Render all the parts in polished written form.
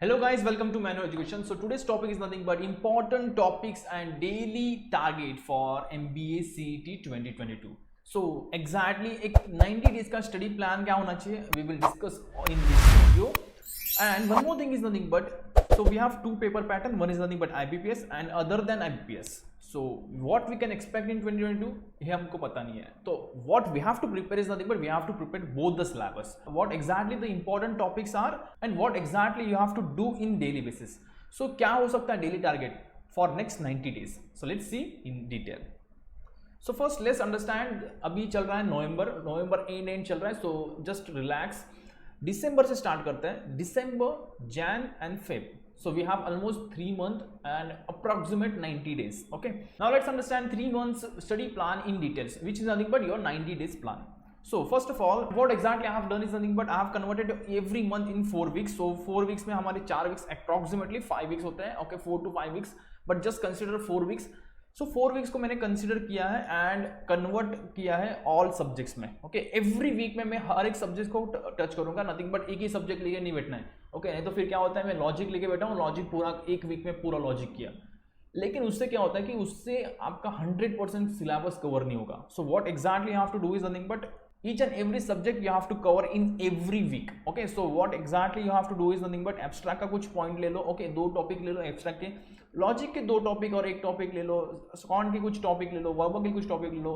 Hello guys, welcome to Manu Education. So today's topic is nothing but important topics and daily target for MBA CET 2022. So exactly एक 90 days का study plan क्या होना चाहिए? We will discuss in this video. And one more thing is nothing but, so we have two paper pattern. One is nothing but IBPS and other than IBPS. So what we can expect in 2022 ये हमको पता नहीं है. तो what we have to prepare is nothing but we have to prepare both the syllabus. What exactly the important topics are and what exactly you have to do in daily basis. So क्या हो सकता है daily target for next 90 days. So let's see in detail. So first let's understand अभी चल रहा है नवंबर and चल रहा है. So just relax. दिसंबर से स्टार्ट करते हैं. December, Jan and Feb. So we have almost 3 months and approximate 90 days. Okay. Now let's understand 3 months study plan in details, which is nothing but your 90 days plan. So first of all, what exactly I have done is nothing but I have converted every month in 4 weeks. So 4 weeks में हमारे 4 weeks approximately 5 weeks होते हैं. Okay, 4 to 5 weeks, but just consider 4 weeks. So 4 weeks को मैंने consider किया है and convert किया है ऑल सब्जेक्ट्स में. ओके, एवरी वीक में मैं हर एक सब्जेक्ट को टच करूंगा. नथिंग बट एक ही सब्जेक्ट लेके नहीं बैठना है. ओके, नहीं तो फिर क्या होता है, मैं लॉजिक लेके बैठा हूँ, लॉजिक पूरा एक वीक में पूरा लॉजिक किया, लेकिन उससे क्या होता है कि उससे आपका 100% सिलेबस कवर नहीं होगा. So what exactly you have to do is nothing but each and every subject you have to cover in every week. Okay, so what exactly you have to do is nothing but abstract का कुछ point ले लो. Okay, 2 topic ले लो abstract के, logic के 2 topic और 1 topic ले लो, can't के कुछ टॉपिक ले लो, वर्बल के कुछ टॉपिक ले लो,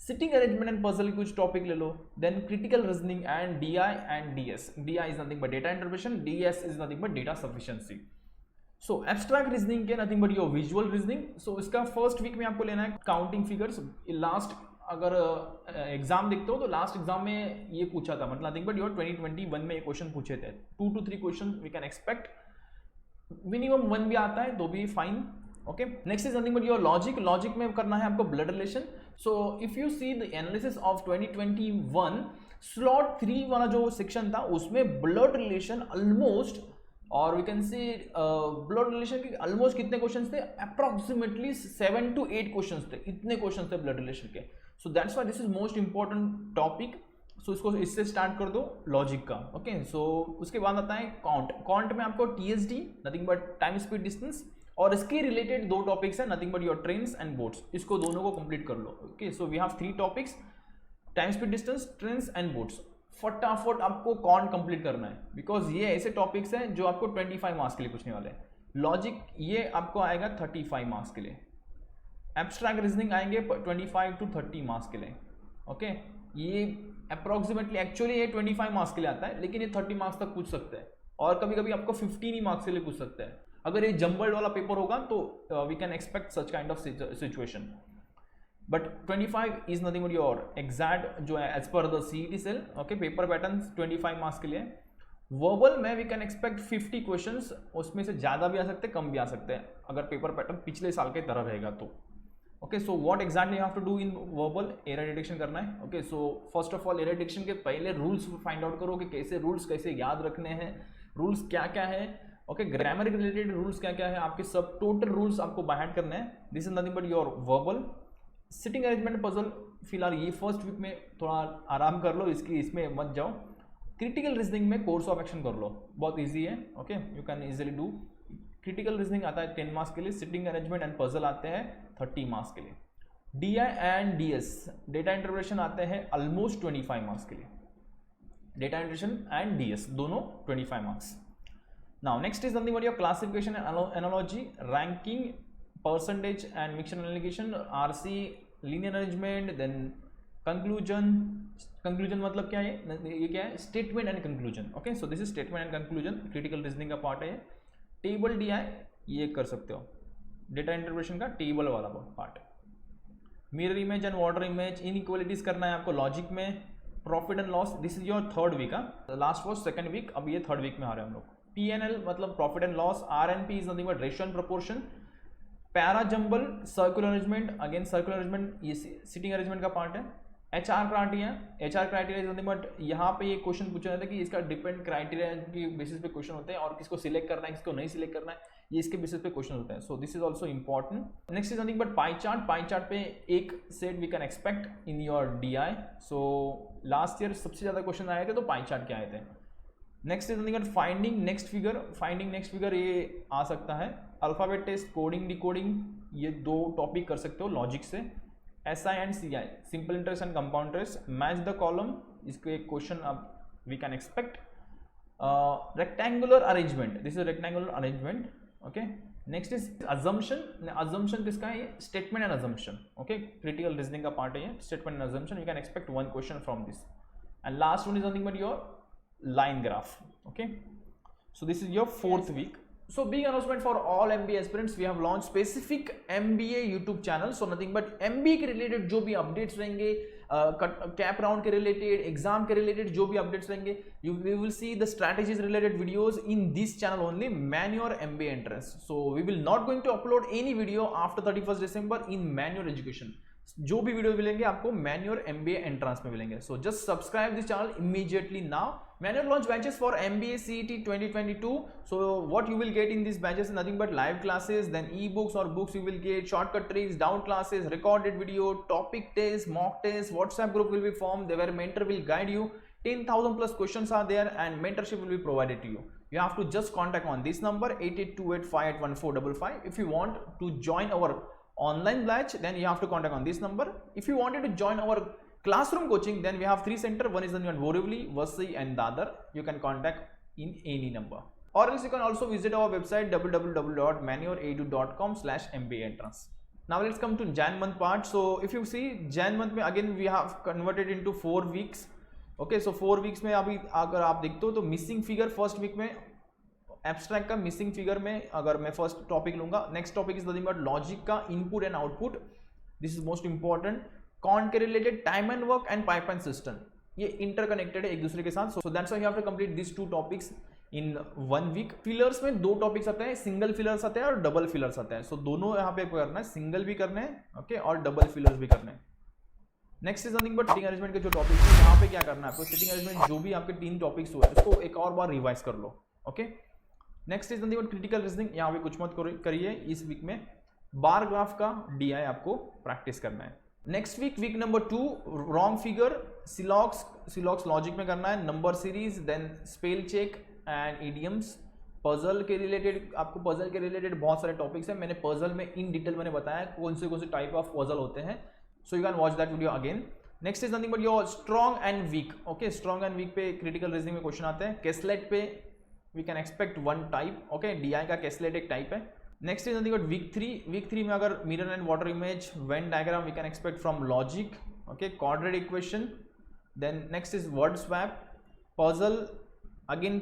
सिटिंग अरेंजमेंट एंड पजल के कुछ टॉपिक ले लो, then critical reasoning and DI and DS. DI is nothing but data interpretation, DS is nothing but data sufficiency. So abstract reasoning के nothing but your visual reasoning. So इसका first week में आपको लेना है counting figures. Last अगर exam देखते हो तो लास्ट एग्जाम में ये पूछा था, मतलब नथिंग बट योर 2021 में ये क्वेश्चन पूछे थे. 2 to 3 question we can expect. Minimum 1 भी आता है तो भी fine. Okay, next is nothing but your logic. Logic में करना है आपको blood relation. So if you see the analysis of 2021 slot 3 वाला जो सेक्शन था उसमें ब्लड रिलेशन ऑलमोस्ट, और we can see blood relation के ऑलमोस्ट कितने क्वेश्चंस थे, अप्रॉक्सीमेटली 7 to 8 क्वेश्चंस थे. इतने क्वेश्चंस थे ब्लड रिलेशन के. So that's why this is most important topic. So इसको इससे स्टार्ट कर दो लॉजिक का. ओके, सो उसके बाद आता है काउंट. काउंट में आपको TSD nothing but time speed distance, और इसके रिलेटेड 2 टॉपिक्स है nothing but your trains and boats. इसको दोनों को कंप्लीट कर लो. Okay, so we have 3 topics, time speed distance, trains and boats. फटाफट आपको कॉन्ट कंप्लीट करना है, बिकॉज ये ऐसे टॉपिक्स हैं जो आपको 25 मार्क्स के लिए पूछने वाले हैं. लॉजिक ये आपको आएगा 35 मार्क्स के लिए. एब्स्ट्रैक्ट रीजनिंग आएंगे 25 to 30 मार्क्स के लिए. ओके, ये अप्रॉक्सीमेटली एक्चुअली ये 25 मार्क्स के लिए आता है, लेकिन ये 30 मार्क्स तक पूछ सकते हैं, और कभी कभी आपको 15 ही मार्क्स के लिए पूछ सकते हैं. अगर ये जंबल्ड वाला पेपर होगा तो we can expect such kind of situation. But 25 is nothing but your exact जो है as per the CET cell. Okay, paper pattern 25 marks के लिए. वर्बल में वी कैन एक्सपेक्ट 50 क्वेश्चंस. उसमें से ज़्यादा भी आ सकते हैं, कम भी आ सकते हैं, अगर पेपर पैटर्न पिछले साल के तरह रहेगा तो. Okay, so what exactly you have to do in verbal, error detection करना है. Okay, so first of all error detection के पहले रूल्स फाइंड आउट करो कि कैसे रूल्स कैसे याद रखने हैं, रूल्स क्या क्या है. ओके, ग्रामर रिलेटेड रूल्स क्या क्या है, आपके सब टोटल रूल्स आपको बाय हैंड करने हैं. This is nothing but your verbal. Sitting arrangement puzzle फिलहाल ये फर्स्ट वीक में थोड़ा आराम कर लो, इसमें मत जाओ. क्रिटिकल रीजनिंग में कोर्स ऑफ एक्शन कर लो, बहुत ईजी है. Okay, you can easily do. Critical reasoning आता है 10 मार्क्स के लिए, सिटिंग अरेंजमेंट एंड पजल आते हैं 30 मार्क्स के लिए. DI and DS data interpretation आते हैं ऑलमोस्ट 25 मार्क्स के लिए. डेटा इंटरप्रिटेशन एंड डीएस दोनों 25 marks. Now next is nothing but your classification and analogy, ranking, percentage and mixed analysis, RC, linear arrangement, then conclusion. Conclusion मतलब क्या है, ये क्या है, statement and conclusion. Okay, so this is statement and conclusion. Critical reasoning का part है. Table DI ये कर सकते हो, डेटा इंटरप्रिटेशन का टेबल वाला part. Mirror image and water image, inequalities करना है आपको लॉजिक में. Profit and loss, this is your 3rd week. Last was 2nd week, अब ये 3rd वीक में आ रहे हैं हम लोग. पीएनएल मतलब profit and loss. RNP is nothing but ratio and proportion. Para jumble, circular arrangement, again circular arrangement ये sitting arrangement का पार्ट है. HR criteria, HR criteria is nothing but यहाँ पे ये क्वेश्चन पूछा जाता है कि इसका डिपेंड क्राइटेरिया की बेसिस पे क्वेश्चन होते हैं, और किसको सिलेक्ट करना है किसको नहीं सिलेक्ट करना है, ये इसके बेसिस पे क्वेश्चन होते हैं. So this is also important. Next is nothing but pie chart. Pie chart पे एक set we can expect in your DI. So last year सबसे ज़्यादा क्वेश्चन आए थे तो पाई चार्ट के आए थे. Next is nothing but finding next figure ये आ सकता है। अल्फाबेट टेस्ट, कोडिंग डिकोडिंग, ये 2 टॉपिक कर सकते हो लॉजिक से। SI and CI, simple interest and compound interest, match the column, इसको एक क्वेश्चन अब we can expect. Rectangular arrangement, this is rectangular arrangement, okay. Next is assumption किसका है, ये statement and assumption, okay. Critical reasoning का part है ये, statement and assumption, you can expect 1 question from this. And last one is nothing but your line graph, okay. So this is your 4th week. So big announcement for all MBA aspirants, we have launched specific MBA YouTube channel. So nothing but MBA के related जो भी updates रहेंगे, cap round के related, exam के related जो भी updates रहेंगे, you will see the strategies related videos in this channel only, Manure MBA entrance. So we will not going to upload any video after 31st December in Manure education. जो भी video मिलेंगे आपको manure MBA entrance में मिलेंगे। So just subscribe this channel immediately now. Manure launch batches for MBA CET 2022. So what you will get in these batches is nothing but live classes, then e-books or books you will get, shortcut tricks, doubt classes, recorded video, topic tests, mock tests, WhatsApp group will be formed where mentor will guide you. 10,000 plus questions are there and mentorship will be provided to you. You have to just contact on this number 8828581455. If you want to join our online batch, then you have to contact on this number. If you wanted to join our classroom coaching, then we have 3 centers. One is in Borivali, Vasai and Dadar. You can contact in any number, or else you can also visit our website www.manureedu.com/MBA entrance. Now let's come to Jan month part. So if you see Jan month में again we have converted into 4 weeks. Okay, so 4 weeks में अभी अगर आप देखते हो तो missing figure first week में, abstract का मिसिंग फिगर में अगर मैं फर्स्ट टॉपिक लूंगा, next topic is nothing but logic का input and output, this is most important. कॉन के related time and work and pipeline system, ये इंटरकनेक्टेड है एक दूसरे के साथ। So that's why you have to complete this 2 topics in 1 week. Fillers में 2 टॉपिक्स आते हैं, सिंगल फिलर्स आते हैं और डबल फिलर्स आते हैं। सो दोनों यहाँ पे करना है, सिंगल भी करना है, ओके, और डबल फिलर्स भी करना है। Next is nothing but sitting arrangement के जो टॉपिक्स है, यहाँ पे क्या करना है आपको, सिटिंग अरेंजमेंट जो भी आपके 3 टॉपिक्स हुए उसको एक और बार रिवाइज कर लो, okay. Next is nothing but critical reasoning, यहाँ पे कुछ मत करिए इस वीक में। बार ग्राफ का DI आपको प्रैक्टिस करना है। Next week number 2 wrong figure, सिलॉक्स लॉजिक में करना है, number series, then spell check and idioms. Puzzle के रिलेटेड आपको बहुत सारे टॉपिक्स हैं, मैंने पजल में इन डिटेल मैंने बताया कौन से टाइप ऑफ पजल होते हैं। So you can watch that video again. Next is nothing but your strong and weak, okay. Strong and weak पे क्रिटिकल रीजनिंग में क्वेश्चन आते हैं। केसलेट पे we can expect 1 type, okay, DI का कैसलेट एक type है। Next is nothing but week 3 में अगर mirror and water image, venn diagram we can expect from logic, okay, quadratic equation. Then next is word swap, puzzle, again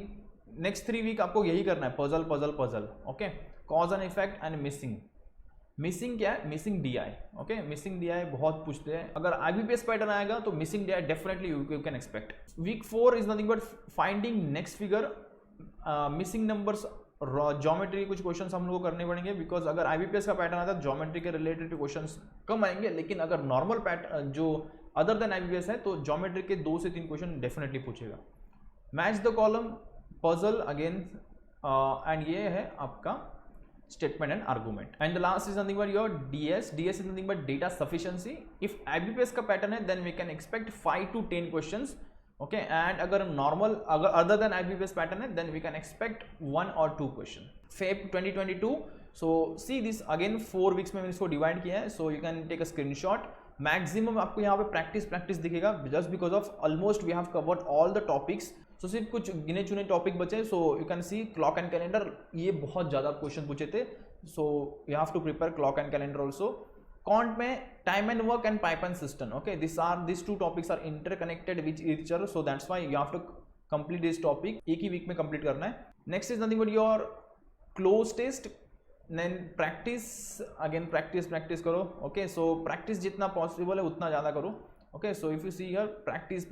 next 3 week आपको यही करना है, puzzle, okay. Cause and effect and missing क्या है, missing DI, okay. Missing DI बहुत पूछते हैं, अगर IBPS पैटर्न आएगा तो missing DI definitely you can expect. Week 4 is nothing but finding next figure, missing numbers, geometry कुछ क्वेश्चंस हम लोग को करने पड़ेंगे, बिकॉज अगर IBPS का पैटर्न आता है ज्योमेट्री के रिलेटेड क्वेश्चंस कम आएंगे, लेकिन अगर नॉर्मल पैटर्न जो अदर देन IBPS है तो ज्योमेट्री के 2 से 3 क्वेश्चन डेफिनेटली पूछेगा। Match the column, puzzle again, and ये है आपका statement and argument. And the last is nothing but your DS is nothing but data sufficiency. If IBPS का पैटर्न है then we can expect 5 to 10 questions, okay. And अगर normal, अगर other than IBPS pattern है then we can expect 1 or 2 question. Feb 2022, so see this again 4 weeks में मैंने इसको divide किया है, so you can take a screenshot. Maximum आपको यहाँ पे प्रैक्टिस दिखेगा, just because of almost we have covered all the topics. So सिर्फ कुछ गिने चुने टॉपिक बचे, so you can see clock and calendar, ये बहुत ज़्यादा क्वेश्चन पूछे थे, so you have to prepare clock and calendar also. Can't में time and work and pipeline system, okay, these 2 topics are interconnected with each other, so that's why you have to complete this topic, एक ही week में complete करना है। Next is nothing but your close test, then practice करो, okay. So practice जितना possible है उतना ज़्यादा करो, okay. So if you see here practice,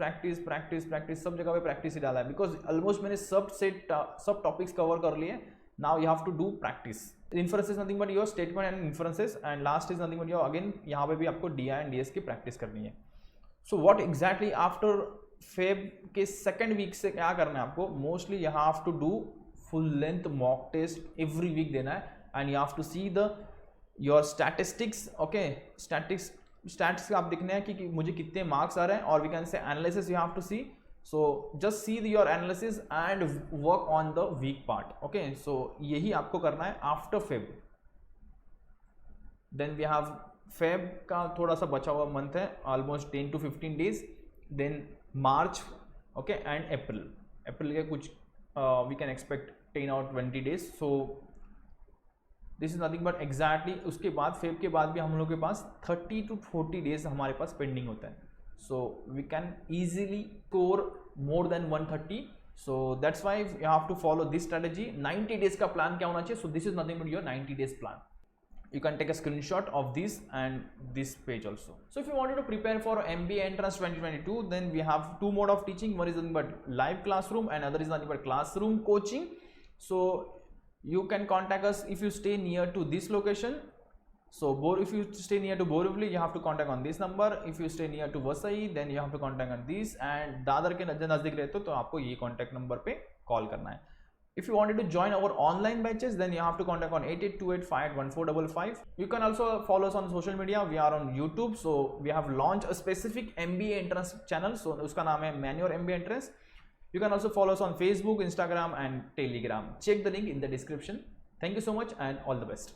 सब जगह पे प्रैक्टिस ही डाला है, बिकॉज ऑलमोस्ट मैंने सब टॉपिक्स कवर कर लिए। Now you have to do practice. Inference is nothing but your statement and inferences, and last is nothing but your again यहाँ पे भी आपको DI and DS की प्रैक्टिस करनी है। So what exactly after Feb के सेकेंड वीक से क्या करना है आपको, mostly you have to do full length mock test every week देना है, and you have to see your statistics, okay, stats आप देखने हैं कि मुझे कितने मार्क्स आ रहे हैं, और we can say analysis you have to see So just see your analysis and work on the weak part. Okay, so यही आपको करना है after Feb. Then we have Feb का थोड़ा सा बचा हुआ मंथ है, almost 10 to 15 days. Then March, okay, and April. April के कुछ we can expect 10 or 20 days. So this is nothing but exactly उसके बाद फेब के बाद भी हम लोग के पास 30 to 40 डेज हमारे पास पेंडिंग होता है. So we can easily score more than 130. So that's why you have to follow this strategy. 90 days का प्लान क्या होना चाहिए? So this is nothing but your 90 days plan. You can take a screenshot of this and this page also. So if you wanted to prepare for MBA entrance 2022, then we have two mode of teaching. One is nothing but live classroom and other is nothing but classroom coaching. So you can contact us if you stay near to this location. So if you stay near to Borivali, you have to contact on this number. If you stay near to Vasai, then you have to contact on this. And Dadar के नजदीक रहते हो तो आपको ये contact number पे call करना है. If you wanted to join our online batches, then you have to contact on 8828581455. You can also follow us on social media. We are on YouTube, so we have launched a specific MBA entrance channel. So uska naam hai Manure MBA Entrance. You can also follow us on Facebook, Instagram, and Telegram. Check the link in the description. Thank you so much, and all the best.